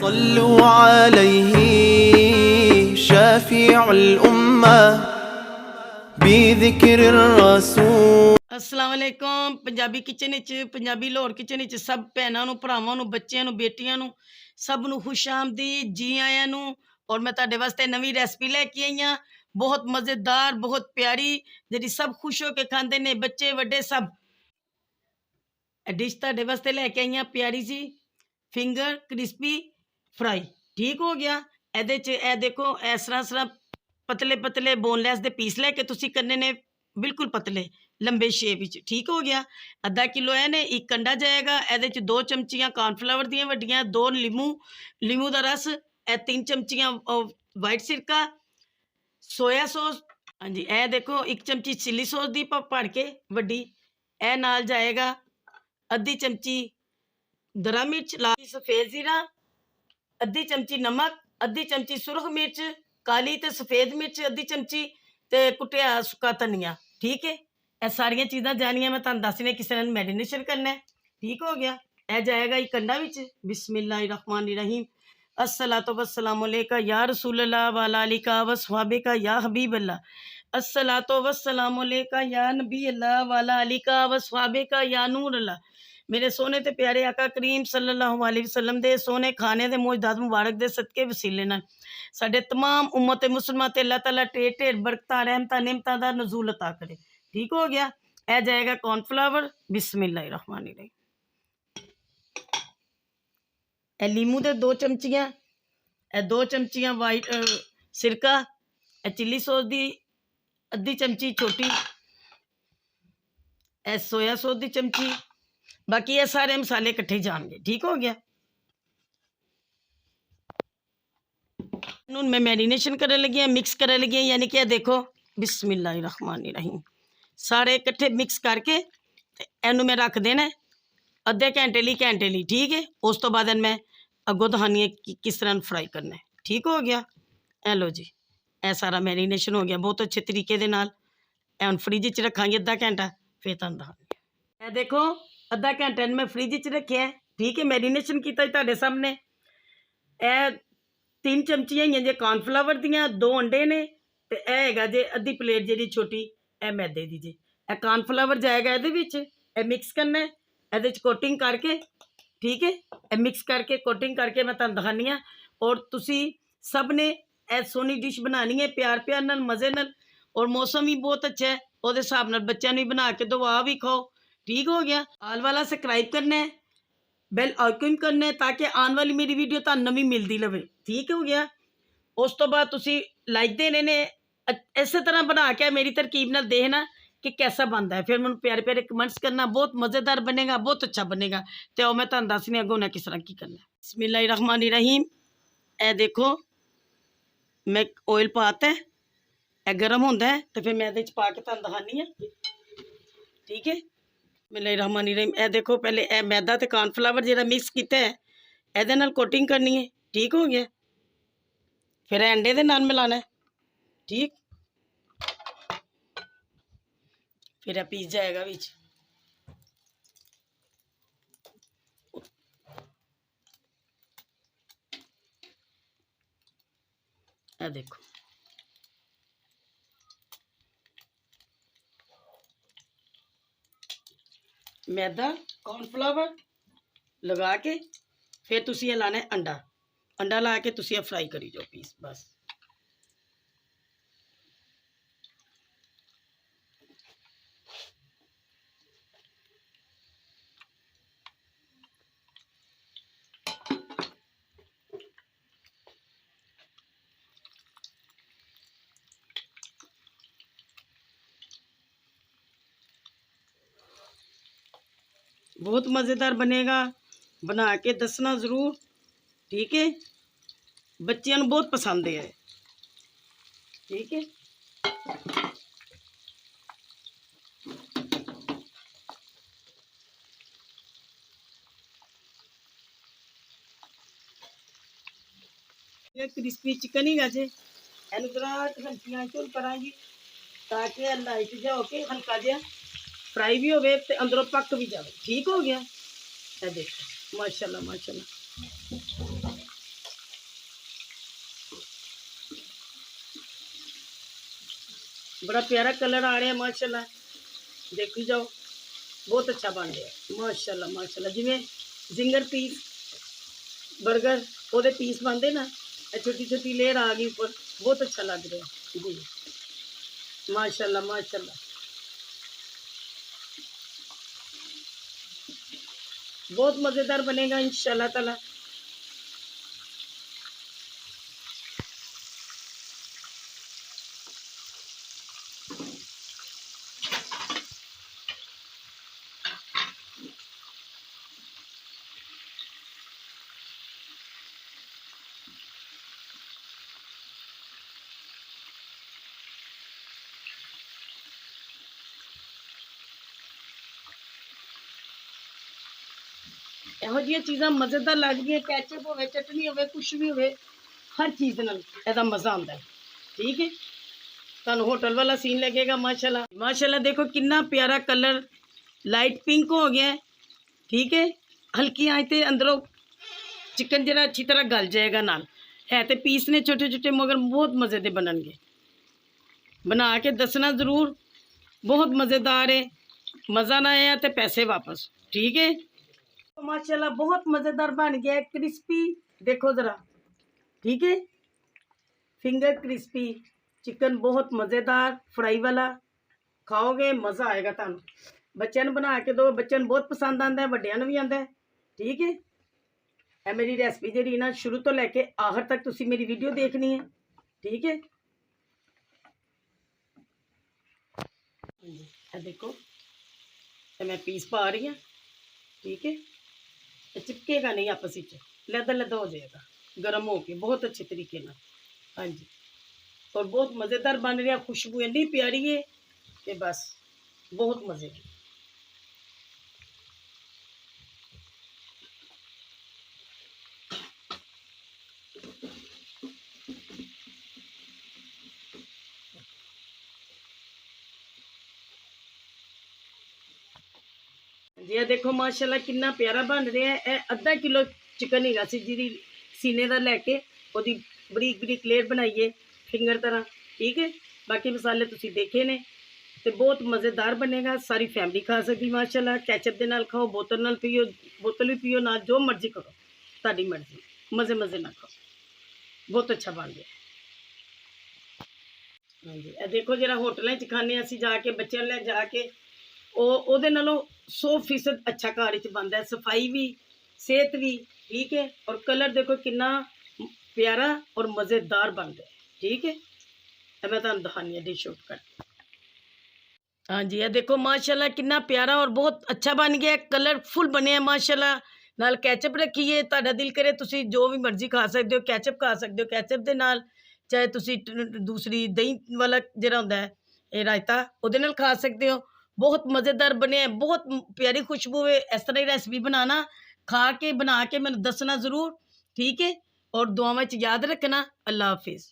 सल्लु अलैहि शफीउल उम्मा बिज़िक्रिर रसूल। अस्सलाम वालेकुम। पंजाबी किचन पंजाबी लाहौर किचन सब भैनों नूं भरावां नूं बच्चियां नूं बेटियां नूं सब नूं खुश आमदीद जी आयां नूं। और मैं तुहाडे वास्ते नवीं रेसिपी लैके आई हाँ, बहुत मज़ेदार बहुत प्यारी, जिहड़ी सब खुश होकर खांदे ने बच्चे वड्डे सब। डिश तुहाडे वास्ते लैके आई हाँ प्यारी जी फिंगर क्रिस्पी फ्राई। ठीक हो गया। ਇਹਦੇ 'ਚ ਇਹ देखो इस तरह पतले पतले बोनलैस के पीस लैके तुसीं करने ने बिल्कुल पतले लंबे शेप विच। ठीक हो गया। आधा किलो है ने एक कंडा जाएगा। ये 2 चमचियाँ कॉर्नफ्लावर दियाँ वड्डियाँ, 2 लीमू का रस, 3 चमचियाँ वाइट सिरका, सोया सॉस। हाँ जी, ए देखो 1 चमची चिली सॉस दी भर के वड्डी। ए नाल जाएगा अद्धी चमची दरा मिर्च, लाल सफेद जीरा, अद्धी चमची नमक, अद्धी चमची सुरख मिर्च काली ते सफेद मिर्च, अद्धी चमची ते कुटिया सुक्का धनिया। ठीक है, यह सारिया चीज़ां जानिया मैं तुहानूं दस रही किस तरह मैरीनेशन करना है। ठीक हो गया। यह जाएगा एक कंडा विच। बिस्मिल्लाहिर्रहमानिर्रहीम। अस्सलातु वस्सलामु अलैका या रसूलल्लाह व अला आलिका व अस्हाबिका या हबीबल्लाह। अस्सलातु वस्सलामु अलैका या नबी अल्लाह व अला आलिका व अस्हाबिका या नूर अल्लाह। मेरे सोने ते प्यारे आका करीम सल्लल्लाहु अलैहि वसल्लम दे सोने खाने दे मौजदात मुबारक दे सदके वसीले नाल साडे तमाम उम्मत मुसलमान ते अल्लाह ताला ढेर ढेर बरकतां रहमतां नेमतां दा नज़ूल अता करे। ठीक हो गया। यह जाएगा कॉर्नफ्लावर। बिस्मिल्लाहिर्रहमानिर्रहीम। ए लीमू दे 2 चमचियाँ, ए 2 चमचियाँ वाइट सिरका, ए चिली सॉस दी अद्धी चमची छोटी, ए सोया सॉस दी चमची, बाकी ये सारे मसाले इकट्ठे जाएंगे। ठीक हो गया। मैं मैरीनेशन करने लगी है, मिक्स करने लगी है, यानी कि देखो बिस्मिल्लाहिर्रहमानिर्रहीम सारे इकट्ठे मिक्स करके इनू मैं रख देना अद्धे घंटे लिए। ठीक है, उस तो बाद मैं अगों दखानी है किस तरह फ्राई करना है। ठीक हो गया। ए लो जी, ए सारा मैरीनेशन हो गया बहुत अच्छे तरीके दे नाल। हम फ्रिज च रखांगे अद्धा घंटा, फिर तुहानूं दखांगे। ए देखो अद्धा घंटा मैं फ्रिज च रखिया। ठीक है, मैरीनेशन किया तुहाडे सामने। ए 3 चमचियां ही जे कॉर्नफ्लावर दियाँ, 2 अंडे ने, तो यह है जे अद्धी प्लेट जी छोटी ए मैदे दी जे। ए कॉर्नफ्लावर जाएगा ये मिक्स करना है, ये कोटिंग करके। ठीक है, ये मिक्स करके कोटिंग करके मैं तुहानूं दिखानी हाँ। और तुसी सब ने ए सोहनी डिश बनानी है प्यार प्यार नाल मज़े नाल। और मौसम भी बहुत अच्छा है, उस हिसाब नाल बच्चों ने बना के दो, आ भी खाओ। ठीक हो गया। आल वाला सब्सक्राइब करना है, बैल आइकन करना है, ताकि आने वाली मेरी वीडियो तुहानूं नवीं मिलती रहे। ठीक हो गया। उस तो बाद तुसी लाइक देने ने, इस तरह बना के मेरी तरकीब नाल देखना कि कैसा बनता है, फिर मैं प्यारे प्यारे कमेंट्स करना। बहुत मज़ेदार बनेगा, बहुत अच्छा बनेगा। तो मैं तुहानूं दस रही अगों ने किस तरह की करना है। बिस्मिल्लाहिर्रहमानिर्रहीम। ए देखो मैं ऑयल पाता है, ए गर्म होंदा है, तो फिर मैं ये पा के तुहानूं दिखानी है। ठीक है, बिस्मिल्लाहिर्रहमानिर्रहीम। ए देखो पहले ए मैदा ते कॉर्नफ्लावर जो मिक्स किया है ये नाल कोटिंग करनी है। ठीक हो गया। फिर अंडे दे नाल मिलाना है। ठीक, फिर यह पीस जाएगा बीच। ये देखो मैदा कॉर्नफ्लावर लगा के फिर तुसी ये लाना है अंडा। अंडा ला के तुसी फ्राई करी जाओ पीस बस। बहुत मज़ेदार बनेगा, बना के दसना ज़रूर। ठीक है, बच्चों को बहुत पसंद है। ठीक है, क्रिस्पी चिकन ही गाजे इन जरा हल्की आंच करांगी ताकि लाइट जा होके हल्का जहा फ्राई भी होवे ते अंदरों पक भी जाए। ठीक हो गया। ये देखो माशाल्लाह माशाल्लाह बड़ा प्यारा कलर आ रहा है माशाल्लाह, देखी जाओ बहुत अच्छा बन रहा है माशाल्लाह माशाल्लाह। जिमें जिंगर पीस बर्गर वो पीस बनते ना, छोटी छोटी लेयर आ गई ऊपर, बहुत अच्छा लग रहा है जी माशाल्लाह माशाल्लाह। बहुत मज़ेदार बनेगा इंशाल्लाह ताला। ਇਹੋ ਜਿਹੀਆਂ ਚੀਜ਼ਾਂ ਮਜ਼ੇਦਾਰ ਲੱਗਦੀਆਂ, ਕੈਚਅਪ ਹੋਵੇ, ਚਟਨੀ ਹੋਵੇ, ਕੁਛ ਵੀ ਹੋਵੇ, ਹਰ ਚੀਜ਼ ਨਾਲ ਇਹਦਾ ਮਜ਼ਾ ਆਉਂਦਾ ਹੈ। ਠੀਕ ਹੈ, ਤੁਹਾਨੂੰ ਹੋਟਲ ਵਾਲਾ ਸੀਨ लगेगा माशाल्लाह माशाल्लाह। देखो कितना प्यारा कलर, लाइट पिंक हो गया है। ठीक है, हल्की आँच ते अंदरों चिकन जरा अच्छी तरह गल जाएगा नाल है, तो पीस ने छोटे छोटे मगर बहुत मज़े के बननगे। बना के दसना ज़रूर, बहुत मज़ेदार है। मज़ा ना आया तो पैसे वापस। ठीक है, माशाल्लाह बहुत मज़ेदार बन गया है, क्रिस्पी देखो ज़रा। ठीक है, फिंगर क्रिस्पी चिकन बहुत मज़ेदार फ्राई वाला, खाओगे मज़ा आएगा तुम। बच्चों ने बना के दो, बच्चों ने बहुत पसंद आता है, वड्डियां नूं भी आंदा है। ठीक है, ਇਹ मेरी रेसिपी जी ना शुरू तो लैके आखिर तक तुसी मेरी वीडियो देखनी है। ठीक है, देखो तो मैं पीस पा रही हूँ। ठीक है, चिपकेगा नहीं आपस में, लैदा लैदा हो जाएगा गर्म हो के बहुत अच्छे तरीके ना। हाँ जी, और बहुत मज़ेदार बन रहा, खुशबू इतनी प्यारी है कि बस बहुत मज़े की। जी देखो माशाल्लाह कितना प्यारा बन रहा है। आधा किलो चिकन हैगा सी जी सीने का लैके ओदी बरीक बरीक लेयर बनाइए फिंगर तरह। ठीक है, बाकी मसाले तुसी देखे ने, तो बहुत मज़ेदार बनेगा, सारी फैमिली खा सकती माशाल्लाह। कैचअप के नाल खाओ, बोतल नाल पीओ, बोतल भी पीओ ना, जो मर्जी करो, ताड़ी मर्जी, मज़े मज़े ना खाओ, बहुत अच्छा बन गया। हाँ जी, देखो जरा होटलों च खाने असीं जाके बच्चों ले जाके ਉਹਦੇ ਨਾਲੋਂ 100% अच्छा घर च बनता है, सफाई भी सेहत भी। ठीक है, और कलर देखो कितना प्यारा और मज़ेदार बनता है। ठीक है, मैं तुहानूं दिखानी है डिश आउट कर। हाँ जी, ये देखो माशाल्लाह कितना प्यारा और बहुत अच्छा बन गया, कलरफुल बने माशाल्लाह। नाल कैचअप रखिए, तुहाडा दिल करे तुसी जो भी मर्जी खा सकते हो, कैचअप खा सकते हो, कैचअप दे नाल चाहे तुसी दूसरी दही वाला जिहड़ा हुंदा है ये रायता ਉਹਦੇ ਨਾਲ खा सकते हो। बहुत मज़ेदार बने, बहुत प्यारी खुशबू है। इस तरह की रेसिपी बनाना, खा के बना के मैंने दसना ज़रूर। ठीक है, और दुआवां च याद रखना। अल्लाह हाफिज़।